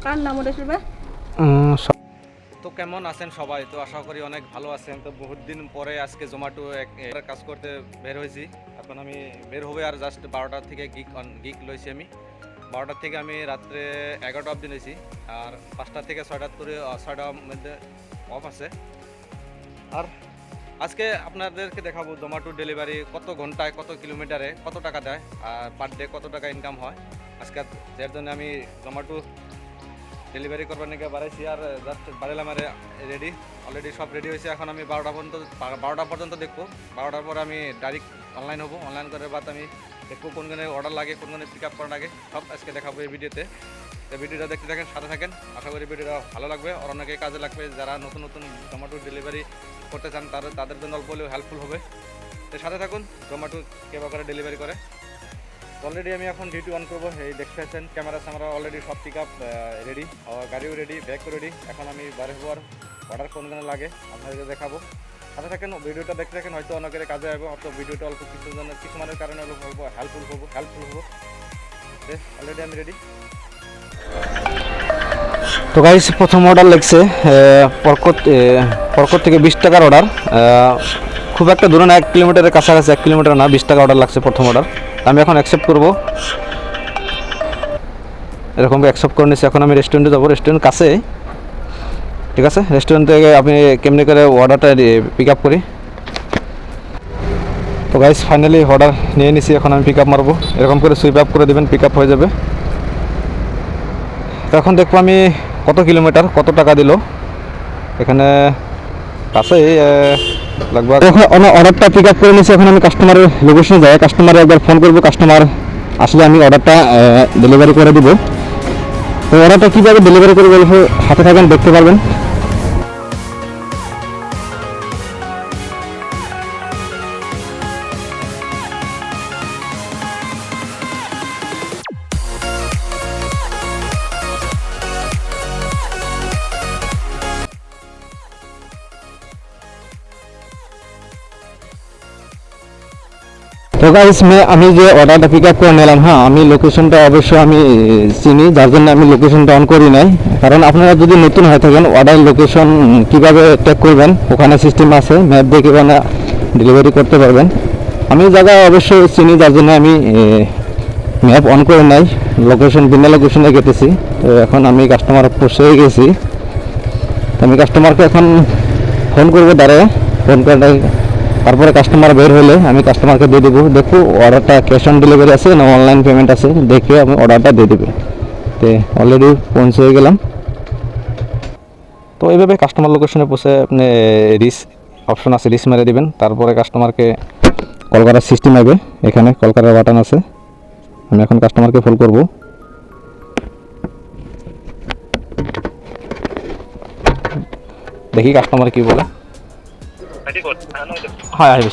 কার নাম ওটা শুনবে? তো কেমন আছেন সবাই? তো আশা করি অনেক ভালো আছেন। তো বহুত দিন পরে আজকে জোম্যাটো কাজ করতে বের হয়েছি। এখন আমি বের হবে আর জাস্ট 12টার থেকে গিক লইছি আমি। 12টার থেকে আমি রাত্রে 11টা অবধি নিয়েছি। আর 5টা থেকে 6টার করে 6টার মধ্যে অফ আছে। আর আজকে আপনাদেরকে দেখাবো জোম্যাটো ডেলিভারি কত ঘন্টায়, কত কিলোমিটারে, কত টাকা দেয়, আর পার ডে কত টাকা ইনকাম হয়। আজকে যার জন্য আমি জোম্যাটো ডেলিভারি করবার নাকি বাড়াইছি আর জাস্ট বাড়াইলাম আর রেডি অলরেডি সব রেডি হয়েছে। এখন আমি 12টা পর্যন্ত দেখবো। 12টার পর আমি ডাইরেক্ট অনলাইন হবো। অনলাইন করার বাদ আমি দেখবো কোন গানে অর্ডার লাগে, কোন গানে পিক আপ করা লাগে, সব আজকে দেখাবো এই ভিডিওতে। তো ভিডিওটা দেখতে থাকেন, সাথে থাকেন। আশা করি ভিডিওটা ভালো লাগবে আর অনেকে কাজে লাগবে। যারা নতুন নতুন জোম্যাটো ডেলিভারি করতে চান তাদের জন্য অল্প হলেও হেল্পফুল হবে। তো সাথে থাকুন জোম্যাটো কীভাবে করে ডেলিভারি করে। অলরেডি আমি এখন ডিউটি অন করবো। এই দেখতে পাচ্ছেন ক্যামেরা স্যামেরা অলরেডি সব পিক আপ রেডি, গাড়িও রেডি, ব্যাগও রেডি। এখন আমি বাইরে হওয়ার অর্ডার কোন গানে লাগে আপনাদেরকে দেখাবো। সাথে থাকেন, ভিডিওটা দেখতে থাকেন। হয়তো অনেকের কাজে আসবো, হয়তো ভিডিওটা অল্প কিছুমানের কারণে অল্প হেল্পফুল হবো। অলরেডি আমি রেডি। তো গাইস প্রথম অর্ডার লাগছে পরকত থেকে 20 টাকার অর্ডার। খুব একটা দূরে না, 1 কিলোমিটারের কাছাকাছি, 1 কিলোমিটার না, 20 টাকা অর্ডার লাগছে প্রথম অর্ডার। আমি এখন অ্যাকসেপ্ট করব। এরকম অ্যাকসেপ্ট করে নিচ্ছি। এখন আমি রেস্টুরেন্টে যাবো, রেস্টুরেন্ট কাছে, ঠিক আছে। রেস্টুরেন্ট থেকে আপনি কেমনি করে অর্ডারটা পিক আপ করি। তো গাইস ফাইনালি অর্ডার নিয়ে নিছি। এখন আমি পিক আপ মারবো। এরকম করে সুইপ আপ করে দেবেন, পিক আপ হয়ে যাবে। তো এখন দেখবো আমি কত কিলোমিটার, কত টাকা দিল। এখানে কাছে লাগবে। অর্ডারটা পিক আপ করে নিয়েছি। এখন আমি কাস্টমারের লোকেশনে যাই, কাস্টমারে একবার ফোন করবো। কাস্টমার আসলে আমি অর্ডারটা ডেলিভারি করে দিব। তো অর্ডারটা কীভাবে ডেলিভারি করে বলবো, হাতে থাকেন, দেখতে পারবেন। তো গাইস আমি যে অর্ডারটা পিক আপ করে নিলাম, হ্যাঁ আমি লোকেশনটা অবশ্যই আমি চিনি, যার জন্য আমি লোকেশনটা অন করি নাই। কারণ আপনারা যদি নতুন হয়ে থাকেন, অর্ডার লোকেশন কীভাবে ট্যাগ করবেন, ওখানে সিস্টেম আছে, ম্যাপ দেখে ওখানে ডেলিভারি করতে পারবেন। আমি জায়গা অবশ্যই চিনি, যার জন্য আমি ম্যাপ অন করে নাই, লোকেশন বিনা লোকেশনে গেতেছি। তো এখন আমি কাস্টমার পৌঁছে গেছি। আমি কাস্টমারকে এখন ফোন করবো, দাঁড়ায় ফোন করে তারপরে কাস্টমার বের হলে আমি কাস্টমারকে দিয়ে দেবো। দেখো অর্ডারটা ক্যাশ অন ডেলিভারি আছে না অনলাইন পেমেন্ট আছে, দেখে আমি অর্ডারটা দিয়ে দেবে। তো অলরেডি পৌঁছে গেলাম। তো এইভাবে কাস্টমার লোকেশনে পৌঁছে আপনি রিস অপশন আছে, রিস মেরে দেবেন। তারপরে কাস্টমারকে কল করার সিস্টেম হবে, এখানে কল করার বাটন আছে। আমি এখন কাস্টমারকে ফোন করব। দেখি কাস্টমার কি বলে। হ্যাঁ আসবে।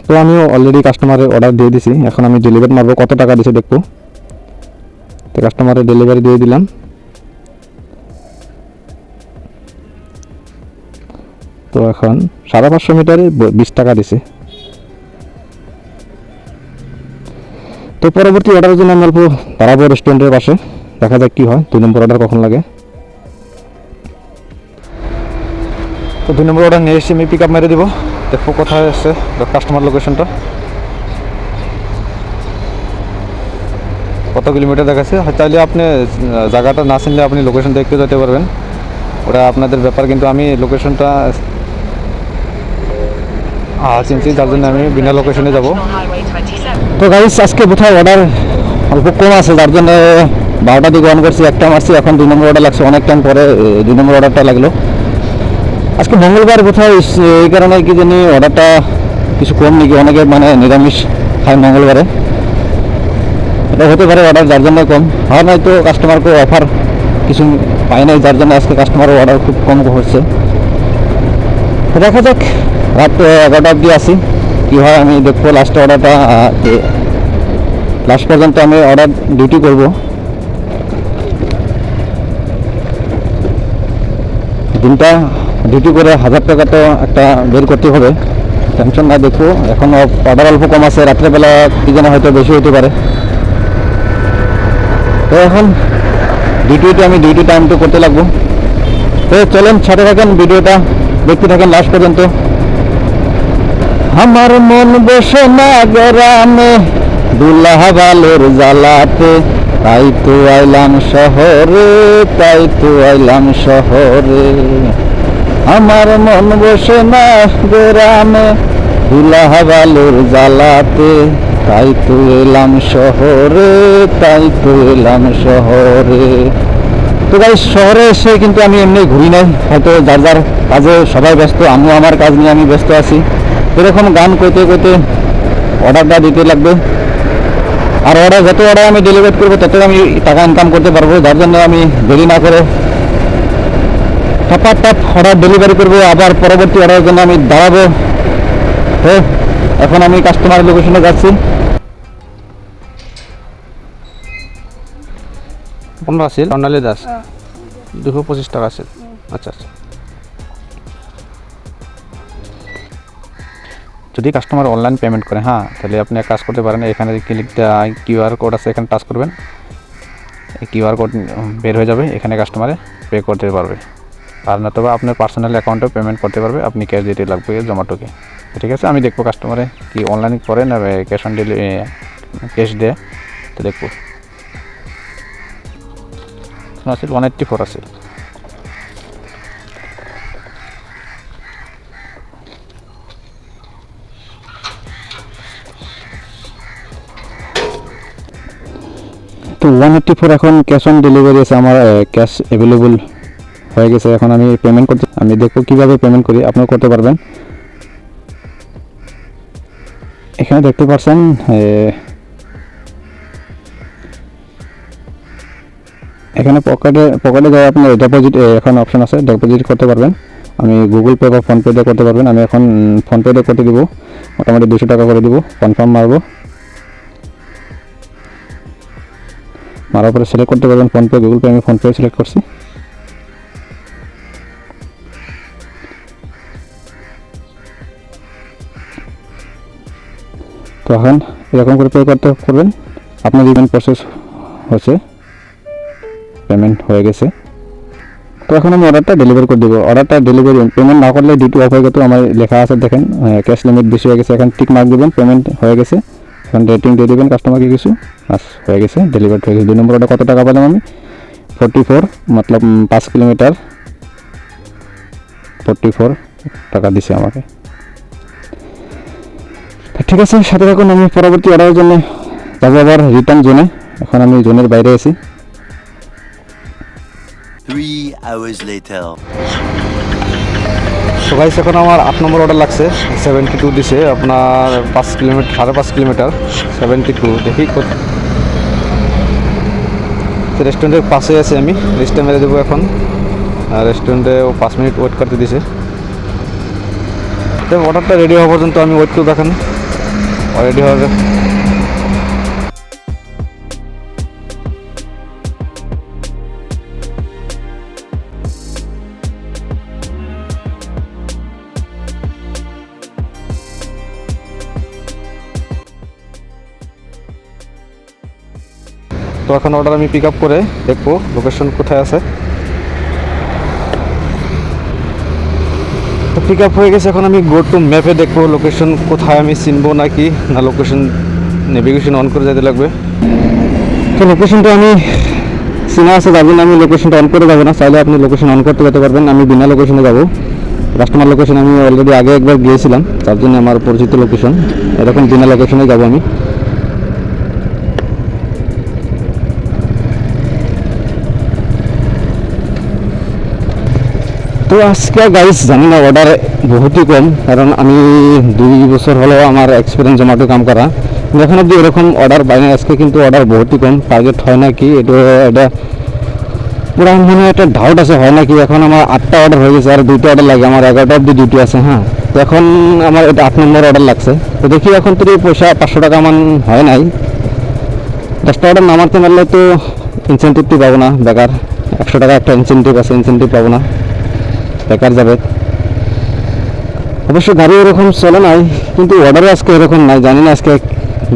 তো আমিও অলরেডি কাস্টমারের অর্ডার দিয়ে দিছি। এখন আমি ডেলিভারি মারবো, কত টাকা দিছে দেখবো। তো কাস্টমারের ডেলিভারি দিয়ে দিলাম। তো এখন 550 মিটারে 20 টাকা দিছে। তো পরবর্তী অর্ডারের জন্য আমি অল্প দাঁড়াবো রেস্টুরেন্টের পাশে, দেখা যাক কী হয়। 2 নম্বর অর্ডার কখন লাগে। তো 2 নম্বর অর্ডার নিয়ে এসে আমি পিক আপ মেরে দেবো। দেখবো কোথায় আছে কাস্টমার লোকেশনটা, কত কিলোমিটার দেখাচ্ছে। চাইলে আপনি জায়গাটা না চিনলে আপনি লোকেশন দেখতে যেতে পারবেন, ওটা আপনাদের ব্যাপার। কিন্তু আমি লোকেশনটা চিনছি, যার জন্য আমি বিনা লোকেশনে যাব। তো গাইস আজকে কোথায় অর্ডার অল্প কম আছে, যার জন্য 12টা দিকে অন করছি, একটা মারছি। এখন 2 নম্বর অর্ডার লাগছে, অনেক টাইম পরে 2 নম্বর অর্ডারটা লাগলো। আজকে মঙ্গলবার কোথায়, এই কারণে কি জানি অর্ডারটা কিছু কম নাকি, অনেকে মানে নিরামিষ খায় মঙ্গলবারে, এটা হতে পারে অর্ডার যার জন্য কম হয়। নয়তো কাস্টমারকে অফার কিছু পাই নাই, যার জন্য আজকে কাস্টমারের অর্ডার খুব কম হচ্ছে। দেখা যাক, রাত 11টা অবধি আসি, কী হয় আমি দেখবো। লাস্ট অর্ডারটা লাস্ট পর্যন্ত আমি অর্ডার ডিউটি করব। দিনটা ডিউটি করে 1000 টাকা তো একটা বের করতে হবে, টেনশন না। দেখবো এখন অর্ডার অল্প কম আছে, রাত্রেবেলা কি যেন হয়তো বেশি হতে পারে। তো এখন আমি ডিউটি টাইম তো করতে লাগবো। তো চলেন সাথে থাকেন, ভিডিওটা দেখতে থাকেন লাস্ট পর্যন্ত। আমার মন বসে না গ্রামে দুলাহা বালোর জ্বালাতে, তাই তো আইলাম শহরে, তাই তো আইলাম শহরে। আমার মন বসে না গ্রামে দুলাহা বালোর জ্বালাতে, তাই তো এলাম শহরে, তাই তো এলাম শহরে। তো গাইস শহরে এসে কিন্তু আমি এমনি ঘুরি নাই, হয়তো যার যার কাজে সবাই ব্যস্ত, আমিও আমার কাজ নিয়ে আমি ব্যস্ত আছি। এরকম গান করতে করতে অর্ডারটা দিতে লাগবে, আর যত অর্ডার আমি ডেলিভার করবো তত আমি টাকা ইনকাম করতে পারবো। যার জন্য আমি দেরি না করে টাপ অর্ডার ডেলিভারি করবো, আবার পরবর্তী অর্ডারের জন্য আমি দাঁড়াবো। তো এখন আমি কাস্টমার লোকেশনে যাচ্ছি। 15 আছিল অনালি দাস 225 টাকা আছিল। আচ্ছা আচ্ছা, যদি কাস্টমার অনলাইন পেমেন্ট করে হ্যাঁ, তাহলে আপনি এক কাজ করতে পারেন, এখানে ক্লিকটা কিউআর কোড আছে, এখানে টাচ করবেন, এই কিউআর কোড বের হয়ে যাবে, এখানে কাস্টমারে পে করতে পারবে। আর না তবে আপনার পার্সোনাল অ্যাকাউন্টেও পেমেন্ট করতে পারবে, আপনি ক্যাশ দিতে লাগবে জোম্যাটোকে। ঠিক আছে, আমি দেখবো কাস্টমারে কি অনলাইন করে না ক্যাশ অন ডেলিভারি ক্যাশ দেয়, তো দেখবো। আছিল 184 আছিল। তো 184 এখন ক্যাশ অন ডেলিভারি আছে, আমার ক্যাশ অ্যাভেলেবল হয়ে গেছে। এখন আমি পেমেন্ট করতে, আমি দেখবো কীভাবে পেমেন্ট করি, আপনারা করতে পারবেন। এখানে দেখতে পাচ্ছেন এখানে পকেটে যাওয়া আপনার ডিপোজিট এখন অপশন আছে, ডিপোজিট করতে পারবেন। আমি গুগল পে বা ফোনপে দিয়ে করতে পারবেন। আমি এখন ফোনপে দিয়ে করতে দিব, মোটামুটি 200 টাকা করে দিব, কনফার্ম মারবো। মারার পরে সিলেক্ট করতে পারবেন ফোনপে, গুগল পে। আমি ফোনপে সিলেক্ট করছি। তো এখন এরকম করে পে করবেন। আপনার পেমেন্ট প্রসেস হচ্ছে, পেমেন্ট হয়ে গেছে। তো এখন আমি অর্ডারটা ডেলিভারি করে দেবো। অর্ডারটা ডেলিভারি পেমেন্ট না করলে ডিউটি অফ হয়ে গেত, আমার লেখা আছে দেখেন ক্যাশ লিমিট বেশি হয়ে গেছে। এখন টিক মার্ক দেবেন, পেমেন্ট হয়ে গেছে। এখন রেটিং দিয়ে দেবেন কাস্টমারকে কিছু, বাস হয়ে গেছে, ডেলিভারি হয়ে গেছে। 2 নম্বর অর্ডার কত টাকা পেলাম আমি? 44, মতলব 5 কিলোমিটার 44 টাকা দিছে আমাকে। ঠিক আছে, সাথে থাকুন, আমি পরবর্তী অর্ডারের জন্য যাবো আবার রিটার্ন জোনে। এখন আমি জোনের বাইরে আছি। 3 hours later. তো গাইস এখন আমার 8 নম্বর অর্ডার লাগছে, 72 দিছে আপনার 5 কিলোমিটার 5.5 কিলোমিটার 72। দেখি রেস্টুরেন্টের পাশে আছে, আমি লিস্টে মেরে দেবো এখন। রেস্টুরেন্টে 5 মিনিট ওয়েট করতে দিছে। তো অর্ডারটা রেডি হওয়া পর্যন্ত আমি ওয়েট করে দেখেন, রেডি হবে। তো এখন অর্ডার আমি পিক আপ করে দেখবো লোকেশন কোথায় আছে। তো পিক আপ হয়ে গেছে, এখন আমি গো টু ম্যাপে দেখবো লোকেশন কোথায়, আমি চিনবো নাকি না লোকেশন নেভিগেশন অন করে যেতে লাগবে। তো লোকেশনটা আমি চিনা আছে, যাবেন আমি লোকেশনটা অন করে যাবো না, চাইলে আপনি লোকেশন অন করতে যেতে পারবেন। আমি বিনা লোকেশনে যাবো, কাস্টমার লোকেশন আমি অলরেডি আগে একবার গিয়েছিলাম, তার জন্য আমার পরিচিত লোকেশন। এরকম বিনা লোকেশনে যাবো আমি। তো আজকে গাইস জানি না অর্ডার বহুতই কম, কারণ আমি 2 বছর হলো আমার এক্সপিরিয়েন্স জোম্যাটো কাম করা, এখন অব্দি এরকম অর্ডার পাই না। আজকে কিন্তু অর্ডার বহুতই কম, টার্গেট হয় না কি এটা পুরো মনে একটা ডাউট আছে, হয় না কি। এখন আমার 8টা অর্ডার হয়ে গেছে, আর 2টা অর্ডার লাগে, আমার 11টা অব্দি ডিউটি আছে। হ্যাঁ, তো এখন আমার এটা 8 নম্বর অর্ডার লাগছে। তো দেখি এখন তো পয়সা 500 টাকা আমার হয় নাই, 10টা অর্ডার না মারতে পারলে তো ইনসেন্টিভটি পাবো না, বেকার 100 টাকা একটা ইনসেন্টিভ আছে, ইনসেন্টিভ পাবো না। বেকার যাবে। অবশ্য গাড়ি এরকম চলে নাই, কিন্তু অর্ডারে আজকে এরকম নাই। জানি না আজকে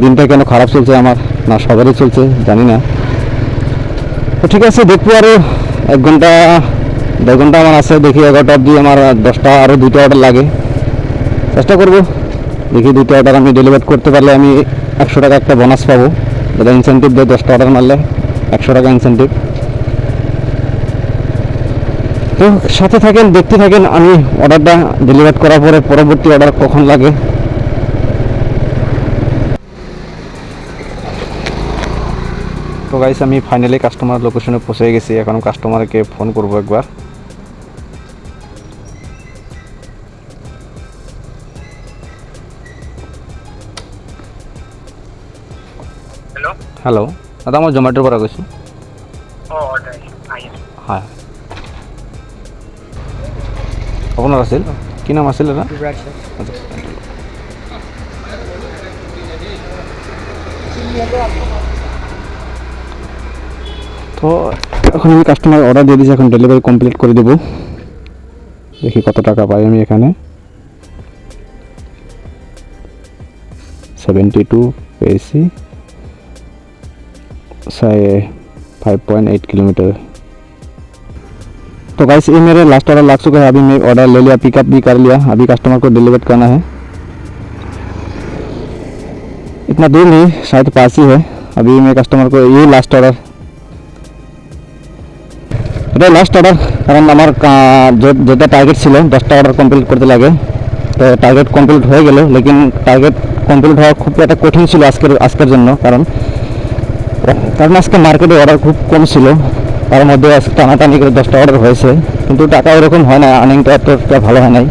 দিনটা কেন খারাপ চলছে আমার, না সবারই চলছে জানি না। তো ঠিক আছে, দেখবো আরও 1 ঘন্টা 1.5 ঘন্টা আমার আছে। দেখি 11টা অবধি আমার 10টা আরও 2টা অর্ডার লাগে, চেষ্টা করব। দেখি 2টা অর্ডার আমি ডেলিভার করতে পারলে আমি 100 টাকা একটা বোনাস পাবো, যেটা ইনসেন্টিভ দেয়। 10টা অর্ডার মারলে 100 টাকা ইনসেন্টিভ। তো সাথে থাকেন, দেখতে থাকেন। আমি অর্ডারটা ডেলিভার করার পরে পরবর্তী অর্ডার কখন লাগে। তো গাইস, আমি ফাইনালি কাস্টমার লোকেশনে পৌঁছে গেছি। এখন কাস্টমারকে ফোন করব একবার। হেল্ল' দাদা, মই জমেটোৰ পৰা কৈছোঁ। হয়, আপোনাৰ আছিল কি নাম আছিল দাদা? তো এখন আমি কাস্টমার অর্ডার দিয়ে দিয়েছি, এখন ডেলিভারি কমপ্লিট করে দেবো। দেখি কত টাকা পাই আমি এখানে। 72 পেয়েছি, 5.8 किलोमीटर। तो गाइस, ये मेरे लास्ट ऑर्डर लग चुका है। अभी मैं ऑर्डर ले लिया, पिकअप भी कर लिया। अभी कस्टमर को डिलीवर करना है। इतना दूर नहीं, शायद पास ही है। अभी मैं कस्टमर को ये लास्ट ऑर्डर, এটা লাস্ট অর্ডার। কারণ আমার যেটা টার্গেট ছিল 10টা অর্ডার কমপ্লিট করতে লাগে, তো টার্গেট কমপ্লিট হয়ে গেল। লেকিন টার্গেট কমপ্লিট হওয়া খুব একটা কঠিন ছিল আজকের জন্য। কারণ আজকে মার্কেটে অর্ডার খুব কম ছিল, তার মধ্যে আজকে টানাটানি করে 10টা অর্ডার হয়েছে, কিন্তু টাকা এরকম হয় না, আর্নিংটা এতটা ভালো হয় নাই।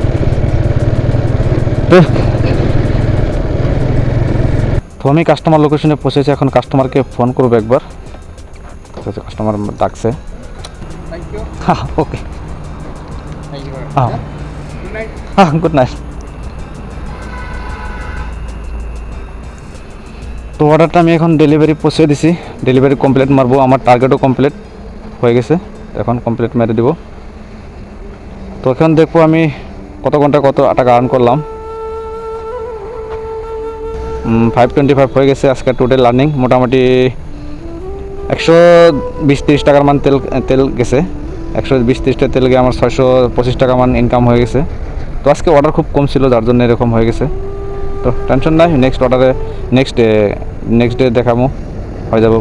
তো আমি কাস্টমার লোকেশনে পৌঁছেছি, এখন কাস্টমারকে ফোন করবো একবার। কাস্টমার ডাকছে। হ্যাঁ, ওকে, হ্যাঁ হ্যাঁ, গুড নাইট। তো অর্ডারটা আমি এখন ডেলিভারি পৌঁছে দিছি, ডেলিভারি কমপ্লিট মারবো। আমার টার্গেটও কমপ্লিট হয়ে গেছে, এখন কমপ্লিট মেরে দিব। তো এখন দেখবো আমি কত ঘন্টা কত টাকা আর্ন করলাম। 525 হয়ে গেছে আজকে টোটাল আর্নিং। মোটামুটি 120-30 টাকার মান তেল গেছে। 120-30টা তেল গিয়ে আমার 625 টাকা মান ইনকাম হয়ে গেছে। তো আজকে অর্ডার খুব কম ছিল, যার জন্য এরকম হয়ে গেছে। তো টেনশন নাই, নেক্সট অর্ডারে নেক্সট ডে দেখাবো, হয়ে যাব।